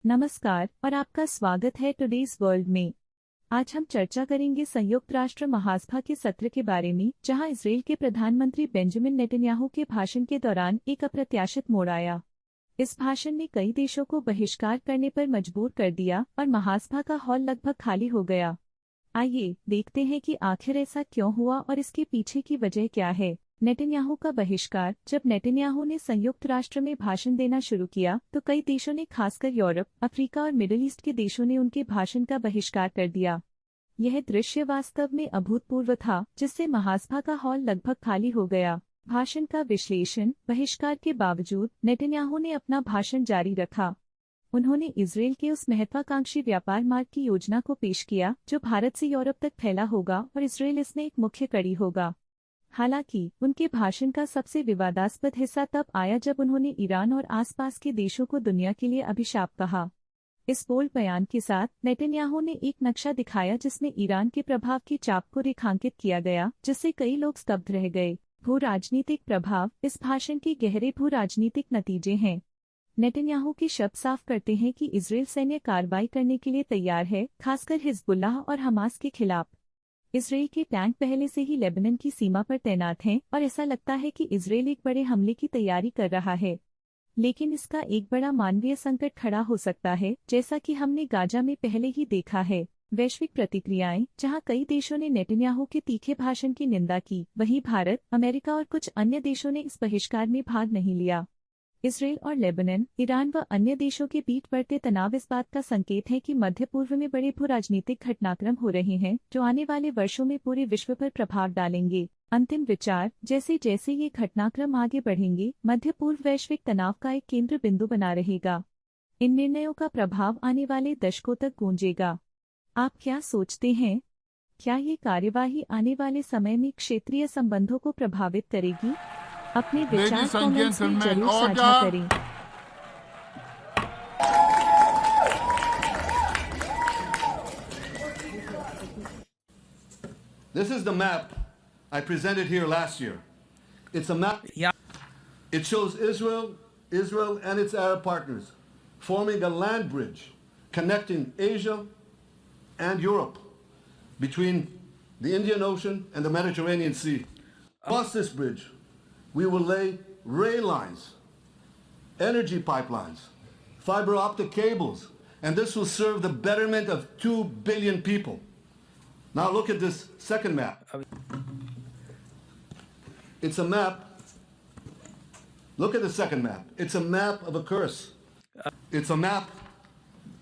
नमस्कार और आपका स्वागत है टुडेज वर्ल्ड में। आज हम चर्चा करेंगे संयुक्त राष्ट्र महासभा के सत्र के बारे में, जहां इजराइल के प्रधानमंत्री बेंजामिन नेतन्याहू के भाषण के दौरान एक अप्रत्याशित मोड़ आया। इस भाषण ने कई देशों को बहिष्कार करने पर मजबूर कर दिया और महासभा का हॉल लगभग खाली हो गया। आइए देखते हैं कि आखिर ऐसा क्यों हुआ और इसके पीछे की वजह क्या है। नेतन्याहू का बहिष्कार। जब नेतन्याहू ने संयुक्त राष्ट्र में भाषण देना शुरू किया तो कई देशों ने, खासकर यूरोप, अफ्रीका और मिडिल ईस्ट के देशों ने उनके भाषण का बहिष्कार कर दिया। यह दृश्य वास्तव में अभूतपूर्व था, जिससे महासभा का हॉल लगभग खाली हो गया। भाषण का विश्लेषण। बहिष्कार के बावजूद नेतन्याहू ने अपना भाषण जारी रखा। उन्होंने इजराइल के उस महत्वाकांक्षी व्यापार मार्ग की योजना को पेश किया जो भारत से यूरोप तक फैला होगा और इजराइल इसमें एक मुख्य कड़ी होगा। हालांकि उनके भाषण का सबसे विवादास्पद हिस्सा तब आया जब उन्होंने ईरान और आसपास के देशों को दुनिया के लिए अभिशाप कहा। इस बोल्ड बयान के साथ नेतन्याहू ने एक नक्शा दिखाया जिसमें ईरान के प्रभाव की चाप को रेखांकित किया गया, जिससे कई लोग स्तब्ध रह गए। भू राजनीतिक प्रभाव। इस भाषण के गहरे भू राजनीतिक नतीजे हैं। नेतन्याहू के शब्द साफ करते हैं कि इजराइल सैन्य कार्रवाई करने के लिए तैयार है, खासकर हिजबुल्लाह और हमास के खिलाफ। इजराइल के टैंक पहले से ही लेबनान की सीमा पर तैनात हैं और ऐसा लगता है कि इजराइल एक बड़े हमले की तैयारी कर रहा है। लेकिन इसका एक बड़ा मानवीय संकट खड़ा हो सकता है, जैसा कि हमने गाजा में पहले ही देखा है। वैश्विक प्रतिक्रियाएं। जहां कई देशों ने नेतन्याहू के तीखे भाषण की निंदा की, वहीं भारत, अमेरिका और कुछ अन्य देशों ने इस बहिष्कार में भाग नहीं लिया। इजराइल और लेबनान, ईरान व अन्य देशों के बीच बढ़ते तनाव इस बात का संकेत है कि मध्य पूर्व में बड़े भू राजनीतिक घटनाक्रम हो रहे हैं, जो आने वाले वर्षों में पूरे विश्व पर प्रभाव डालेंगे। अंतिम विचार। जैसे जैसे ये घटनाक्रम आगे बढ़ेंगे, मध्य पूर्व वैश्विक तनाव का एक केंद्र बिंदु बना रहेगा। इन निर्णयों का प्रभाव आने वाले दशकों तक गूंजेगा। आप क्या सोचते हैं? क्या ये कार्यवाही आने वाले समय में क्षेत्रीय संबंधों को प्रभावित करेगी? अपने विचार कमेंट्स में जरूर साझा करें। This is the map I presented here last year. It's a map. Yeah. It shows Israel and its Arab partners forming a land bridge connecting Asia and Europe between the Indian Ocean and the Mediterranean Sea. Across this bridge, we will lay rail lines, energy pipelines, fiber optic cables, and this will serve the betterment of 2 billion people. Now look at this second map. It's a map. Look at the second map. It's a map of a curse. It's a map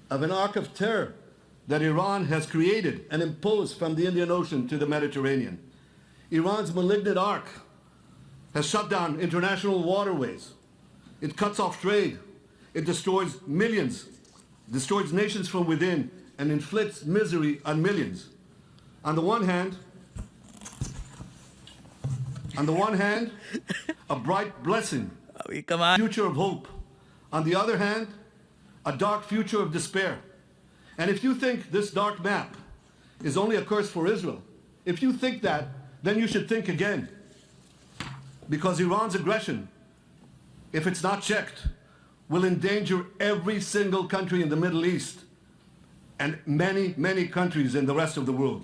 of an arc of terror that Iran has created and imposed from the Indian Ocean to the Mediterranean. Iran's malignant arc has shut down international waterways. It cuts off trade. It destroys millions, destroys nations from within, and inflicts misery on millions. On the one hand, a bright blessing, future of hope. On the other hand, a dark future of despair. And if you think this dark map is only a curse for Israel, if you think that, then you should think again. Because Iran's aggression, if it's not checked, will endanger every single country in the Middle East and many, many countries in the rest of the world.